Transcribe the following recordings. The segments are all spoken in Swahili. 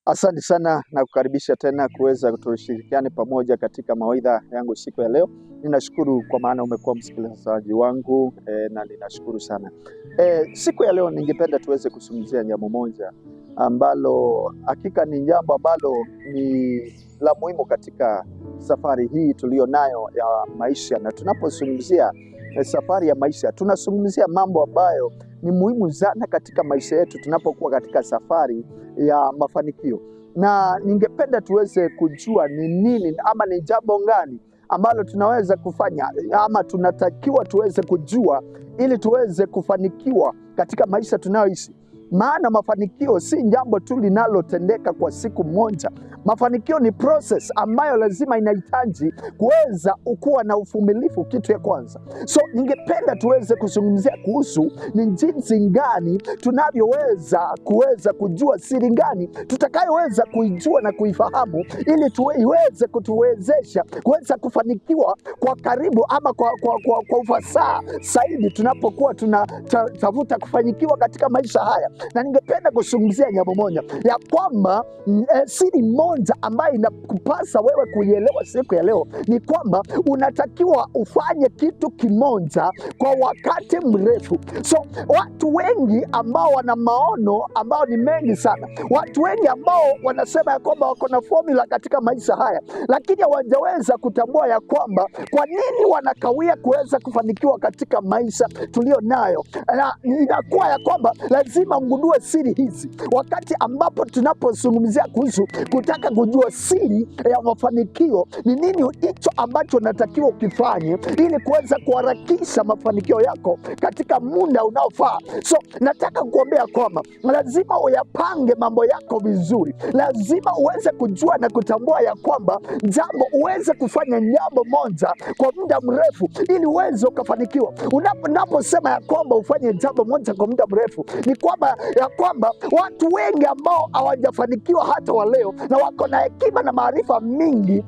Asante sana na kukaribisha tena kuweza kutushirikiane pamoja katika mawaidha yangu siku ya leo. Ninashukuru kwa maana umekuwa msikilizaji wangu na ninashukuru sana. Siku ya leo ningependa tuweze kuzungumzia jambo moja ambalo hakika ni jambo ambalo ni la muhimu katika safari hii tulionayo ya maisha, na tunapozungumzia safari ya maisha tunazungumzia mambo ambayo ni muhimu sana katika maisha yetu tunapokuwa katika safari ya mafanikio. Na ningependa tuweze kujua ni nini ama ni jambo gani ambalo tunaweza kufanya ama tunatakiwa tuweze kujua ili tuweze kufanikiwa katika maisha tunayoishi. Maana mafanikio si jambo tu linalotendeka kwa siku moja. Mafanikio ni process ambayo lazima inahitaji kuweza kuwa na uvumilivu, kitu ya kwanza. So ningependa tuweze kuzungumzia kuhusu ni jinsi gani tunavyoweza kujua siri gani tutakayoweza kuijua na kuifahamu ili iweze kutuwezesha kuweza kufanikiwa kwa karibu ama kwa ufasaha zaidi tunapokuwa tunatafuta kufanikiwa katika maisha haya. Na ningependa kuzungumzia jambo moja ya kwamba siri moja ambayo inakupasa wewe kuielewa siku ya leo ni kwamba unatakiwa ufanye kitu kimoja kwa wakati mrefu. So watu wengi ambao wana maono ambao ni mengi sana, watu wengi ambao wanasema ya kwamba wako na formula katika maisha haya, lakini hawajaweza kutambua ya kwamba kwa nini wanakawia kuweza kufanikiwa katika maisha tulio nayo. Na inakuwa ya kwamba lazima mgundue siri hizi wakati ambapo tunapozungumzia kuhusu kutaka kujua siri ya mafanikio. Ni nini hicho ambacho natakiwa ukifanye ili kuweza kuharakisha mafanikio yako katika muda unaofaa? So nataka kukuambia kwamba lazima uyapange mambo yako vizuri. Lazima uweze kujua na kutambua ya kwamba uweze kufanya jambo moja kwa muda mrefu ili uweze ukafanikiwa. Unaposema ya kwamba ufanye jambo moja kwa muda mrefu, ni kwamba watu wengi ambao hawajafanikiwa hata wa leo na wako na hekima na maarifa mingi,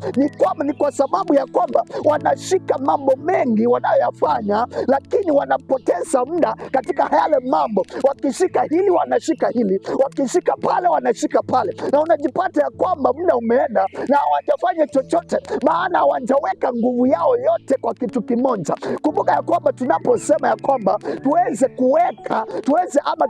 ni kwa sababu ya kwamba wanashika mambo mengi wanayoyafanya, lakini wanapoteza muda katika yale mambo. Wakishika hili wanashika hili, wakishika pale wanashika pale, na unajipata ya kwamba muda umeenda na hawajafanya chochote, maana hawajaweka nguvu yao yote kwa kitu kimoja. Kumbuka ya kwamba tunaposema ya kwamba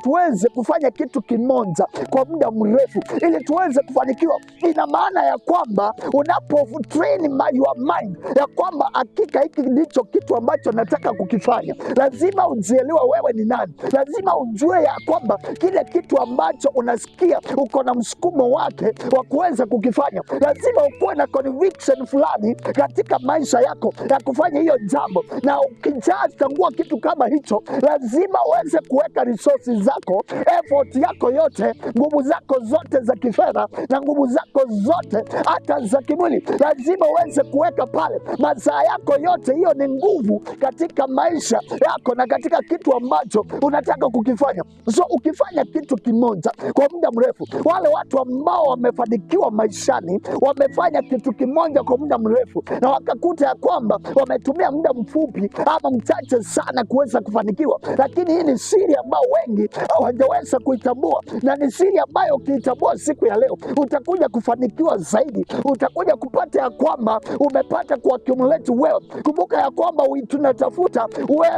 tuweze kufanya kitu kimoja kwa muda mrefu ili tuweze kufanikiwa, ina maana ya kwamba unapotrain your mind ya kwamba hakika hiki ndicho kitu ambacho nataka kukifanya, lazima ujielewe wewe ni nani. Lazima ujue ya kwamba kile kitu ambacho unasikia uko na msukumo wake wa kuweza kukifanya. Lazima ukuwe na conviction fulani katika maisha yako ya kufanya hiyo jambo, na ukijatambua kitu kama hicho, lazima uweze kuweka resources zako, effort yako yote, nguvu zako zote za kifedha na nguvu zako zote hata za kimwili, lazima uweze kuweka pale masaa yako yote. Hiyo ni nguvu katika maisha yako na katika kitu ambacho unataka kukifanya. So ukifanya kitu kimoja kwa muda mrefu, wale watu ambao wamefanikiwa maishani wamefanya kitu kimoja kwa muda mrefu na wakakuta ya kwamba wametumia muda mfupi ama mchache sana kuweza kufanikiwa. Lakini hii ni siri ambayo wengi hawajaweza kuitambua, na ni siri ambayo ukiitambua siku ya leo utakuja kufanikiwa zaidi. Utakuja kupata ya kwamba umepata kuaccumulate wealth. Kumbuka ya kwamba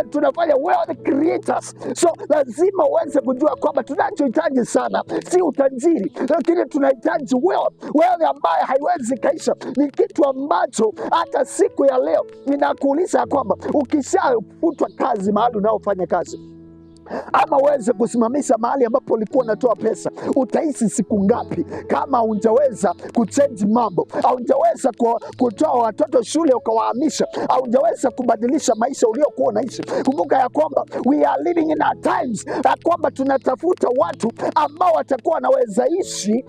tunafanya wealth creators. So lazima uweze kujua kwamba tunachohitaji sana si utajiri, lakini tunahitaji wealth ambayo haiwezi kaisha. Ni kitu ambacho hata siku ya leo ninakuuliza ya kwamba ukishafutwa kazi mahali unaofanya kazi, ama uweze kusimamisha mahali ambapo ulikuwa unatoa pesa, utaishi siku ngapi kama hujaweza kuchange mambo? Haujaweza kutoa watoto shule ukawahamisha, haujaweza kubadilisha maisha uliokuwa unaishi. Kumbuka ya kwamba we are living in our times, ya kwamba tunatafuta watu ambao watakuwa wanaweza ishi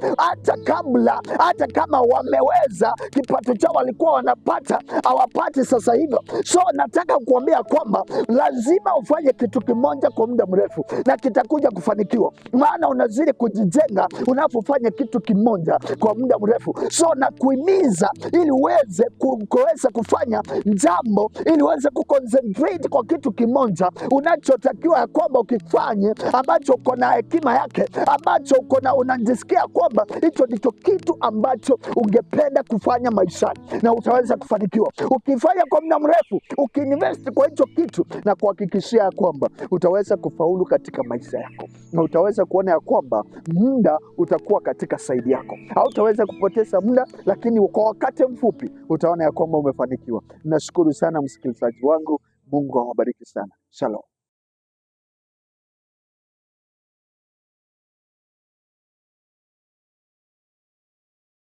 hata kama wameweza, kipato chao walikuwa wanapata hawapati sasa hivyo. So nataka kukuambia kwamba lazima ufanye kitu kimoja kwa muda mrefu na kitakuja kufanikiwa, maana unazidi kujijenga unapofanya kitu kimoja kwa muda mrefu. So na kuhimiza ili uweze kuweza kufanya jambo, ili uweze kuconcentrate kwa kitu kimoja unachotakiwa ya kwamba ukifanye, ambacho uko na hekima yake, ambacho uko na unajisikia kwamba hicho ndicho kitu ambacho ungependa kufanya maishani, na utaweza kufanikiwa. Ukifanya kwa muda mrefu, ukiinvest kwa hicho kitu, na kuhakikishia kwamba utaweza kufaulu katika maisha yako, na utaweza kuona ya kwamba muda utakuwa katika saidi yako. Hautaweza kupoteza muda, lakini kwa wakati mfupi utaona ya kwamba umefanikiwa. Nashukuru sana msikilizaji wangu. Mungu awabariki sana. Shalom.